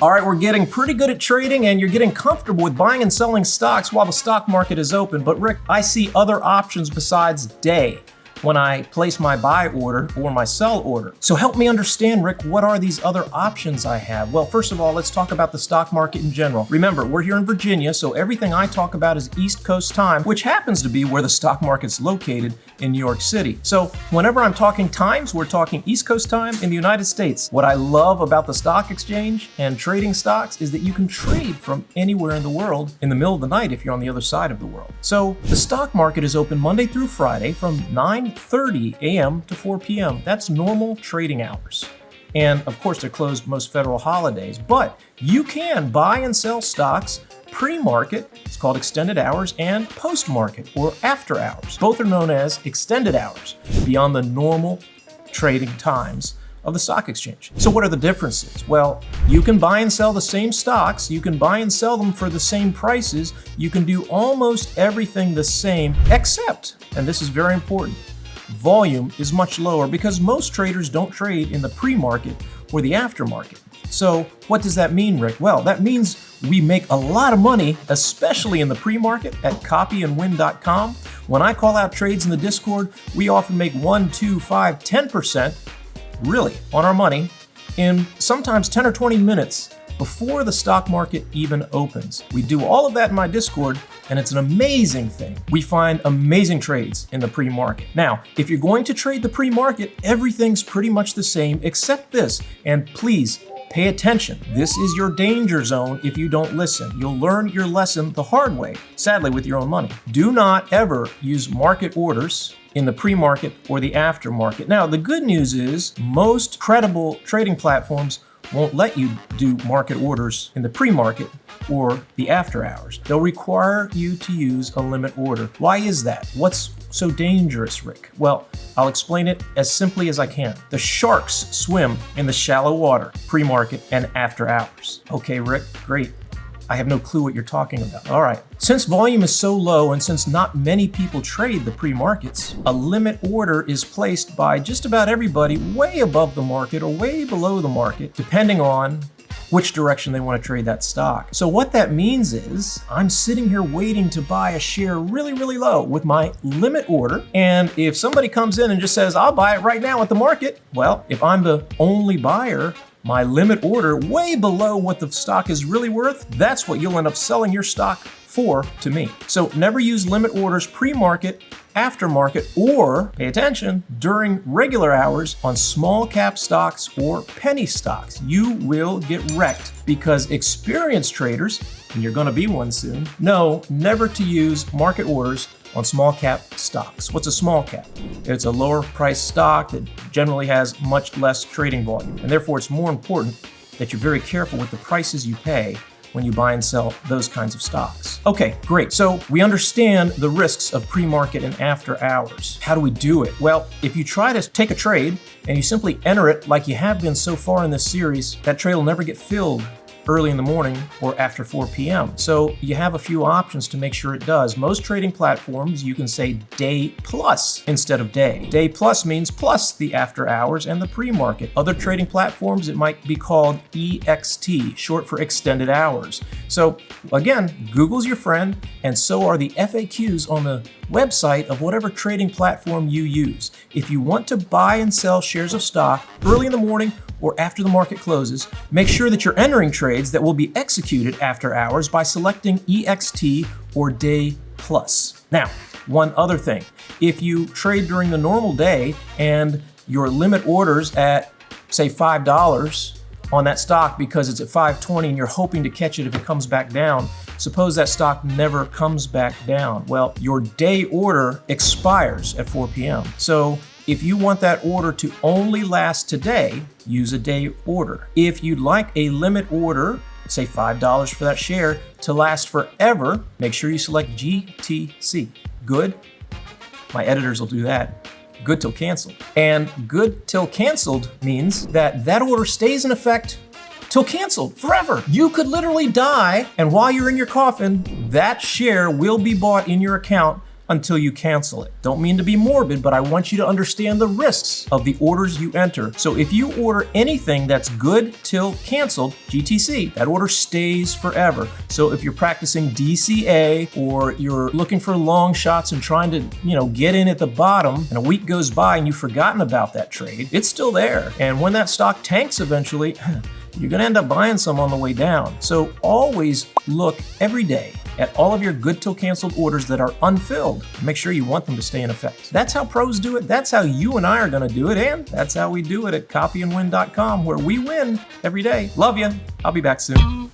All right, we're getting pretty good at trading and you're getting comfortable with buying and selling stocks while the stock market is open. But Rick, I see other options besides day when I place my buy order or my sell order. So help me understand, Rick, what are these other options I have? Well, first of all, let's talk about the stock market in general. Remember, we're here in Virginia, so everything I talk about is East Coast time, which happens to be where the stock market's located in New York City. So whenever I'm talking times, we're talking East Coast time in the United States. What I love about the stock exchange and trading stocks is that you can trade from anywhere in the world in the middle of the night if you're on the other side of the world. So the stock market is open Monday through Friday from 9:30 a.m. to 4 p.m. That's normal trading hours. And of course, they're closed most federal holidays, but you can buy and sell stocks pre-market, it's called extended hours, and post-market or after hours. Both are known as extended hours, beyond the normal trading times of the stock exchange. So what are the differences? Well, you can buy and sell the same stocks, you can buy and sell them for the same prices, you can do almost everything the same, except, and this is very important, volume is much lower because most traders don't trade in the pre-market or the aftermarket. So what does that mean, Rick? Well, that means we make a lot of money, especially in the pre-market at copyandwin.com. When I call out trades in the Discord, we often make 1, 2, 5, 10% really on our money in sometimes 10 or 20 minutes before the stock market even opens. We do all of that in my Discord, and it's an amazing thing. We find amazing trades in the pre-market. Now, if you're going to trade the pre-market, everything's pretty much the same except this, and please, pay attention. This is your danger zone if you don't listen. You'll learn your lesson the hard way, sadly with your own money. Do not ever use market orders in the pre-market or the aftermarket. Now, the good news is most credible trading platforms won't let you do market orders in the pre-market or the after hours. They'll require you to use a limit order. Why is that? What's so dangerous, Rick? Well, I'll explain it as simply as I can. The sharks swim in the shallow water, pre-market and after hours. Okay, Rick, great. I have no clue what you're talking about. All right. Since volume is so low and since not many people trade the pre-markets, a limit order is placed by just about everybody way above the market or way below the market, depending on which direction they want to trade that stock. So what that means is I'm sitting here waiting to buy a share really, really low with my limit order. And if somebody comes in and just says, I'll buy it right now at the market, well, if I'm the only buyer, my limit order way below what the stock is really worth, that's what you'll end up selling your stock for to me. So never use limit orders pre-market, aftermarket, or pay attention during regular hours on small cap stocks or penny stocks. You will get wrecked because experienced traders, and you're going to be one soon, know never to use market orders on small cap stocks. What's a small cap? It's a lower price stock that generally has much less trading volume, and therefore it's more important that you're very careful with the prices you pay when you buy and sell those kinds of stocks. Okay, great. So we understand the risks of pre-market and after hours. How do we do it? Well, if you try to take a trade and you simply enter it like you have been so far in this series, that trade will never get filled early in the morning or after 4 p.m. So you have a few options to make sure it does. Most trading platforms, you can say day plus instead of day. Day plus means plus the after hours and the pre-market. Other trading platforms, it might be called EXT, short for extended hours. So again, Google's your friend, and so are the FAQs on the website of whatever trading platform you use. If you want to buy and sell shares of stock early in the morning or after the market closes, make sure that you're entering trades that will be executed after hours by selecting EXT or Day Plus. Now, one other thing. If you trade during the normal day and your limit orders at, say, $5 on that stock because it's at $5.20 and you're hoping to catch it if it comes back down, suppose that stock never comes back down. Well, your day order expires at 4 p.m. So if you want that order to only last today, use a day order. If you'd like a limit order, say $5 for that share, to last forever, make sure you select GTC. Good? My editors will do that. Good till canceled. And good till canceled means that that order stays in effect till canceled forever. You could literally die, and while you're in your coffin, that share will be bought in your account until you cancel it. Don't mean to be morbid, but I want you to understand the risks of the orders you enter. So if you order anything that's good till canceled, GTC, that order stays forever. So if you're practicing DCA or you're looking for long shots and trying to, get in at the bottom, and a week goes by and you've forgotten about that trade, it's still there. And when that stock tanks eventually, you're gonna end up buying some on the way down. So always look every day at all of your good till canceled orders that are unfilled. Make sure you want them to stay in effect. That's how pros do it. That's how you and I are gonna do it. And that's how we do it at copyandwin.com, where we win every day. Love you. I'll be back soon.